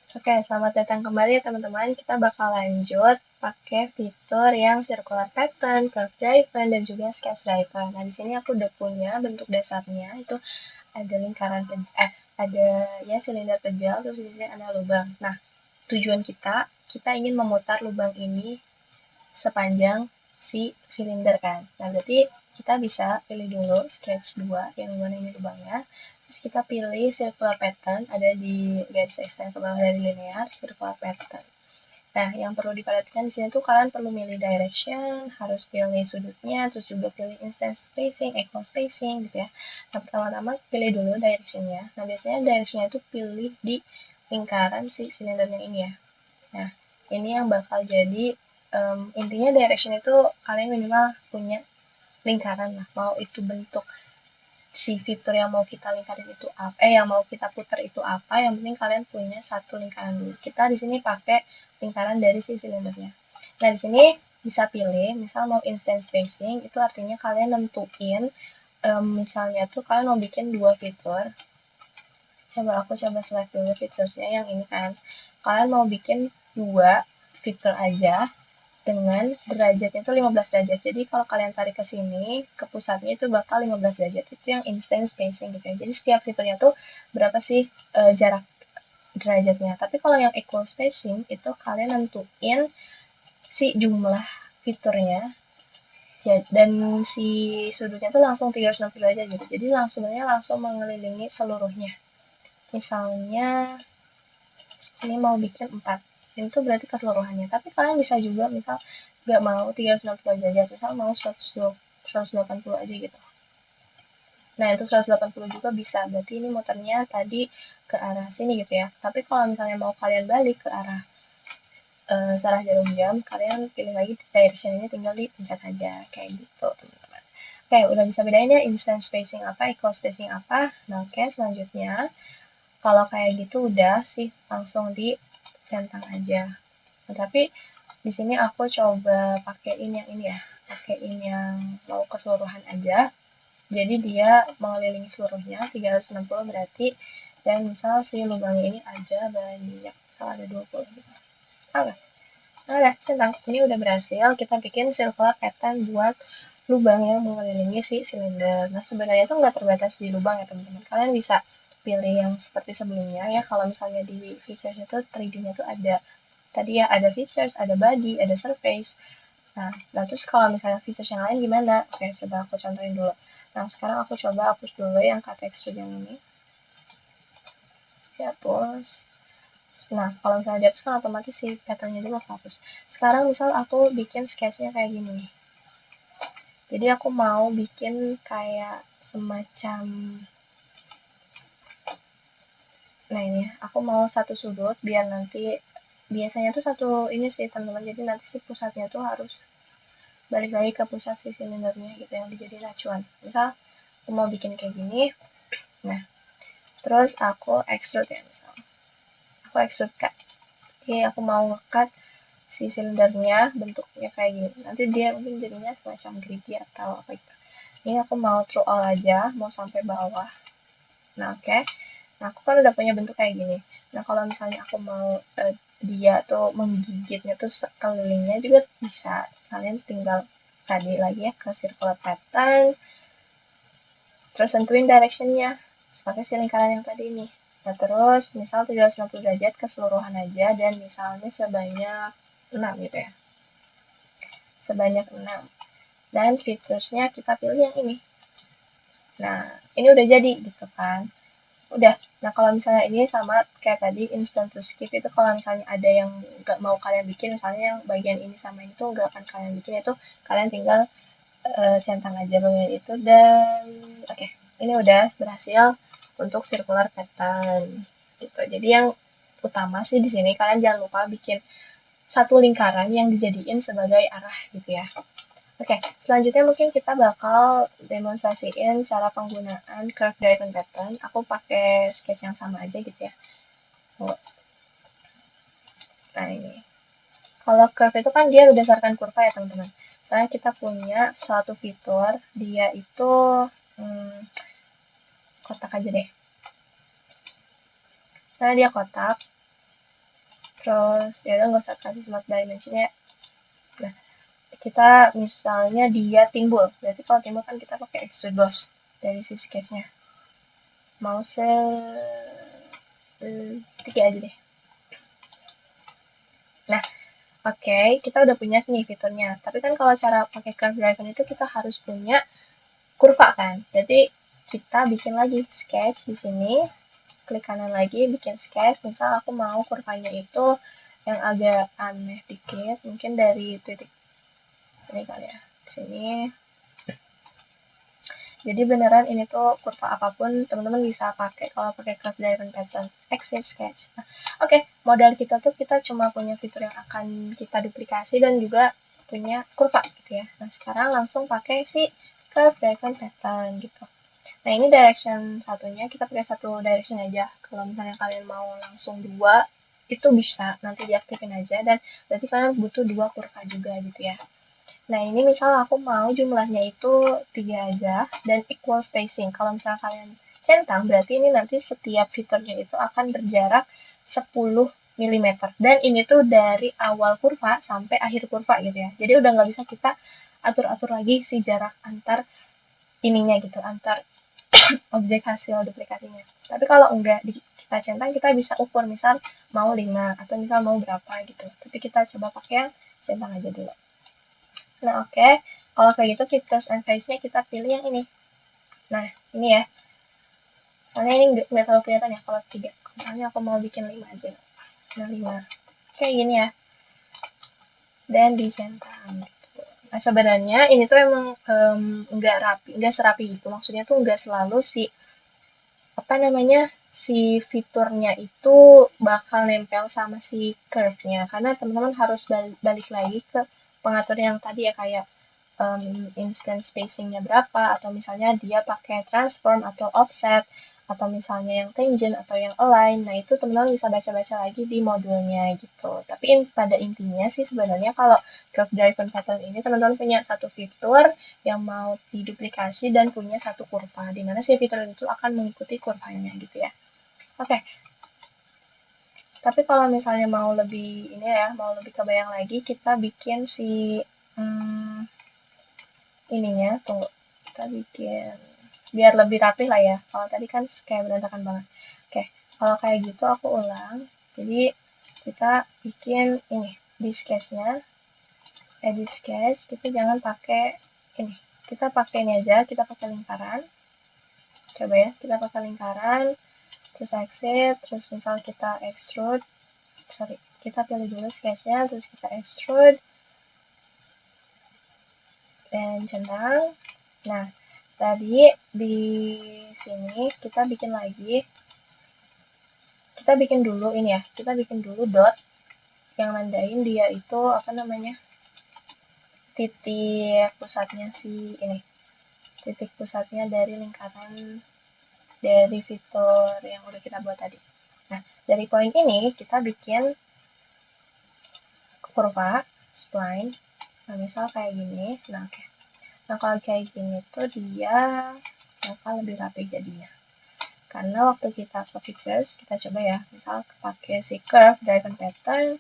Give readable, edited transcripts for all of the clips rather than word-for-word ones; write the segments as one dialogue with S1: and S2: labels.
S1: Oke, selamat datang kembali ya teman-teman. Kita bakal lanjut pakai fitur yang circular pattern, curve driven, dan juga sketch driven. Nah, di sini aku udah punya bentuk dasarnya, itu ada lingkaran ada ya silinder pejal, terus di sini ada lubang. Nah, tujuan kita ingin memutar lubang ini sepanjang si silinder kan. Nah, berarti kita bisa pilih dulu sketch 2 yang mana ini lubangnya. Terus kita pilih circular pattern, ada di garis ekstern ke bawah dari linear, circular pattern. Nah, yang perlu diperhatikan di sini tuh kalian perlu milih direction, harus pilih sudutnya, terus juga pilih instant spacing, equal spacing gitu ya. Nah, pertama-tama pilih dulu directionnya. Nah, biasanya directionnya itu pilih di lingkaran si silindernya ini ya. Nah, ini yang bakal jadi intinya direction itu kalian minimal punya lingkaran lah. Mau itu bentuk si fitur yang mau kita lingkarin itu apa, yang mau kita putar itu apa, yang penting kalian punya satu lingkaran dulu. Kita di sini pakai lingkaran dari si silindernya. Nah, di sini bisa pilih, misal mau instant spacing, itu artinya kalian nentuin, misalnya tuh kalian mau bikin dua fitur, aku coba select dulu featuresnya yang ini kan. Kalian mau bikin dua fitur aja dengan derajatnya itu 15 derajat. Jadi kalau kalian tarik ke sini, ke pusatnya itu bakal 15 derajat. Itu yang instant spacing gitu ya. Jadi setiap fiturnya tuh berapa sih jarak derajatnya. Tapi kalau yang equal spacing itu kalian nentuin si jumlah fiturnya dan si sudutnya tuh langsung 360 derajat gitu. Jadi langsung mengelilingi seluruhnya. Misalnya ini mau bikin 4. Ini tuh berarti keseluruhannya. Tapi kalian bisa juga misal nggak mau 360 derajat, misal mau 180 aja gitu. Nah, itu 180 juga bisa. Berarti ini muternya tadi ke arah sini gitu ya. Tapi kalau misalnya mau kalian balik ke arah searah jarum jam, kalian pilih lagi direction ini tinggal dipencet aja. Kayak gitu, teman-teman. Oke, udah bisa bedain ya instant spacing apa, equal spacing apa. Nah, oke, selanjutnya kalau kayak gitu udah sih langsung dicentang aja. Nah, tapi di sini aku coba pakein yang ini ya, pakein yang mau keseluruhan aja. Jadi dia mengelilingi seluruhnya 360 berarti, dan misal si lubangnya ini ada banyak, misal ada 20 misal. Oke, nah centang ini udah berhasil. Kita bikin circular pattern buat lubang yang mengelilingi si silinder. Nah, sebenarnya itu nggak terbatas di lubang ya teman-teman. Kalian bisa pilih yang seperti sebelumnya ya. Kalau misalnya di features itu 3D-nya tuh ada tadi ya, ada features, ada body, ada surface. Nah, terus kalau misalnya features yang lain gimana? Oke, coba aku contohin dulu. Nah, sekarang aku coba hapus dulu yang cut extrude yang ini. Dihapus. Nah, kalau misalnya dihapus kan otomatis si patternnya juga hapus. Sekarang misal aku bikin sketchnya kayak gini nih. Jadi aku mau bikin kayak semacam, nah ini aku mau satu sudut biar nanti biasanya tuh satu ini sih teman-teman. Jadi nanti si pusatnya tuh harus balik lagi ke pusat si silindernya gitu yang dijadiin acuan. Misal aku mau bikin kayak gini, nah terus aku extrude ya misal. Aku extrude cut. Jadi aku mau nge-cut si silindernya bentuknya kayak gini. Nanti dia mungkin jadinya semacam gerigi atau apa gitu. Ini aku mau through all aja, mau sampai bawah. Nah, oke. Nah, aku kan udah punya bentuk kayak gini. Nah, kalau misalnya aku mau dia tuh menggigitnya tuh sekelilingnya juga bisa. Kalian tinggal tadi lagi ya ke circular pattern, terus tentuin directionnya pakai si lingkaran yang tadi ini. Nah, terus misal 360 derajat keseluruhan aja dan misalnya sebanyak 6 gitu ya. Sebanyak 6. Dan featuresnya kita pilih yang ini. Nah, ini udah jadi gitu kan. Udah. Nah, kalau misalnya ini sama kayak tadi instant to skip itu kalau misalnya ada yang nggak mau kalian bikin, misalnya yang bagian ini sama ini tuh nggak akan kalian bikin, itu kalian tinggal centang aja bagian itu dan oke. Ini udah berhasil untuk circular pattern gitu. Jadi yang utama sih di sini kalian jangan lupa bikin satu lingkaran yang dijadiin sebagai arah gitu ya. Oke, selanjutnya mungkin kita bakal demonstrasiin cara penggunaan curve driven pattern. Aku pakai sketch yang sama aja gitu ya. Nah ini. Kalau curve itu kan dia berdasarkan kurva ya teman-teman. Misalnya kita punya suatu fitur, dia itu hmm, kotak aja deh. Misalnya dia kotak, Terus ya udah nggak usah kasih smart dimensionnya. Nah, kita misalnya dia timbul, berarti kalau timbul kan kita pakai extrude boss dari sisi sketchnya. Mau tiga aja deh. Nah, oke, kita udah punya nih fiturnya. Tapi kan kalau cara pakai curve driven itu kita harus punya kurva kan. Jadi kita bikin lagi sketch di sini, klik kanan lagi, bikin sketch. Misal aku mau kurvanya itu yang agak aneh dikit, mungkin dari titik sini kali ya, sini. Jadi beneran ini tuh kurva apapun teman-teman bisa pakai kalau pakai curve driven pattern. Exit sketch. Nah, oke, modal kita tuh kita cuma punya fitur yang akan kita duplikasi dan juga punya kurva gitu ya. Nah, sekarang langsung pakai si curve driven pattern gitu. Nah, ini direction satunya, kita pakai satu direction aja. Kalau misalnya kalian mau langsung dua, itu bisa, nanti diaktifin aja. Dan berarti kalian butuh dua kurva juga gitu ya. Nah, ini misal aku mau jumlahnya itu 3 aja, dan equal spacing. Kalau misalnya kalian centang, berarti ini nanti setiap fiturnya itu akan berjarak 10 mm. Dan ini tuh dari awal kurva sampai akhir kurva gitu ya. Jadi udah nggak bisa kita atur-atur lagi si jarak antar ininya gitu, antar objek hasil duplikasinya. Tapi kalau enggak kita centang, kita bisa ukur misal mau 5 atau misal mau berapa gitu. Tapi kita coba pakai yang centang aja dulu. Nah, oke. Kalau kayak gitu features and face-nya kita pilih yang ini. Nah, ini ya. Soalnya ini nggak terlalu kelihatan ya kalau 3. Misalnya aku mau bikin 5 aja. Nah, 5. Kayak gini ya. Dan disentang. Nah, sebenarnya ini tuh emang nggak rapi, nggak serapi gitu. Maksudnya tuh nggak selalu si apa namanya si fiturnya itu bakal nempel sama si curve-nya karena teman-teman harus balik lagi ke pengatur yang tadi ya kayak instant spacing-nya berapa atau misalnya dia pakai transform atau offset atau misalnya yang tangent atau yang align. Nah, itu teman-teman bisa baca-baca lagi di modulnya gitu. Tapi pada intinya sih sebenarnya kalau curve driven pattern ini teman-teman punya satu fitur yang mau diduplikasi dan punya satu kurva, di mana si fitur itu akan mengikuti kurvanya gitu ya. Oke, tapi kalau misalnya mau lebih ini ya, mau lebih kebayang lagi, kita bikin si ininya, tunggu, kita bikin biar lebih rapi lah ya. Kalau tadi kan kayak berantakan banget. Oke, kalau kayak gitu aku ulang. Jadi kita bikin ini di sketch-nya, di sketch kita jangan pakai ini. Kita pakai ini aja, kita pakai lingkaran. Coba ya, kita pakai lingkaran, terus exit, terus misal kita extrude, sorry, kita pilih dulu sketch-nya, terus kita extrude, dan centang. Nah, tadi di sini kita bikin lagi, kita bikin dulu ini ya, kita bikin dulu dot yang nandain dia itu apa namanya, titik pusatnya si ini, titik pusatnya dari lingkaran dari fitur yang udah kita buat tadi. Nah, dari poin ini kita bikin kurva spline. Nah, misal kayak gini. Nah, oke. Nah, kalau kayak gini tuh dia bakal lebih rapi jadinya. Karena waktu kita ke features, kita coba ya, misal pakai si curve driven pattern,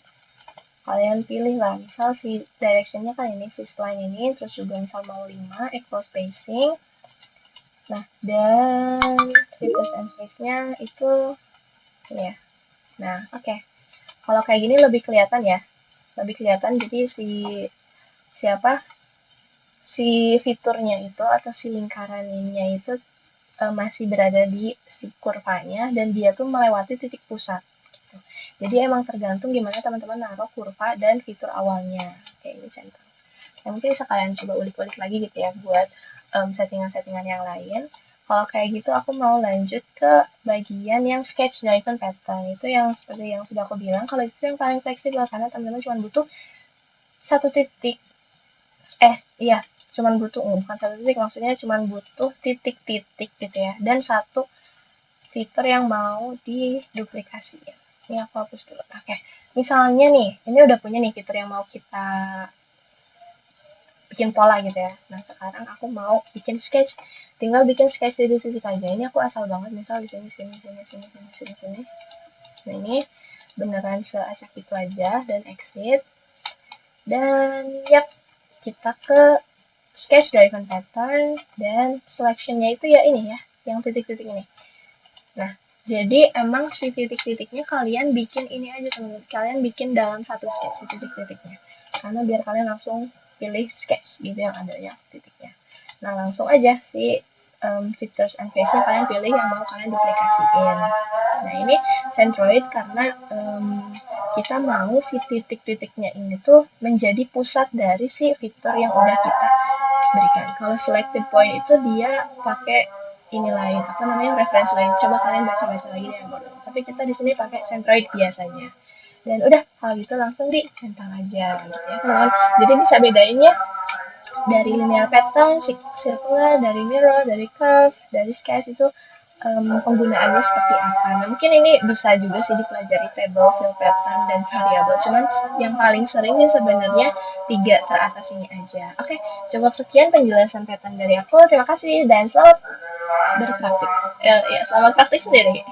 S1: kalian pilih lah, misal si directionnya kan ini, si spline ini, terus juga misal mau 5, equal spacing. Nah, dan features and face-nya itu ini ya. Nah, oke. Kalau kayak gini lebih kelihatan ya, lebih kelihatan, jadi siapa si fiturnya itu atau si lingkaran ininya itu masih berada di si kurvanya dan dia tuh melewati titik pusat. Gitu. Jadi emang tergantung gimana teman-teman naruh kurva dan fitur awalnya kayak ini center. Ya, mungkin bisa kalian coba ulik-ulik lagi gitu ya buat settingan-settingan yang lain. Kalau kayak gitu aku mau lanjut ke bagian yang sketch driven pattern. Itu yang seperti yang sudah aku bilang, kalau itu yang paling fleksibel karena teman-teman cuma butuh satu titik iya, cuman butuh bukan satu titik, maksudnya cuman butuh titik-titik gitu ya, dan satu fitur yang mau diduplikasiin. Ini aku hapus dulu. Oke, misalnya nih, ini udah punya nih fitur yang mau kita bikin pola gitu ya. Nah, sekarang aku mau bikin sketch. Tinggal bikin sketch di titik aja. Ini aku asal banget, misal di sini, sini, sini, sini, sini, sini, sini. Nah, ini beneran seacak itu aja dan exit. Dan yap, kita ke sketch driven pattern dan selectionnya itu ya ini ya, yang titik-titik ini. Nah, jadi emang si titik-titiknya kalian bikin ini aja teman-teman. Kalian bikin dalam satu sketch si titik-titiknya. Karena biar kalian langsung pilih sketch gitu yang ada ya titiknya. Nah, langsung aja si features and face-nya kalian pilih yang mau kalian duplikasiin. Nah, ini centroid karena kita mau si titik-titiknya ini tuh menjadi pusat dari si fitur yang udah kita berikan. Kalau selected point itu dia pakai ini lain, apa namanya, reference lain. Coba kalian baca-baca lagi deh yang baru. Tapi kita di sini pakai centroid biasanya. Dan udah, kalau gitu langsung dicentang aja gitu ya teman-teman. Jadi bisa bedain ya dari linear pattern, circular, dari mirror, dari curve, dari sketch itu penggunaannya seperti apa. Nah, mungkin ini bisa juga sih dipelajari table, fill pattern, dan variable. Cuman yang paling sering sih sebenarnya 3 teratas ini aja. Oke, cukup sekian penjelasan pattern dari aku. Terima kasih dan selamat berpraktik. Ya, selamat praktik sendiri.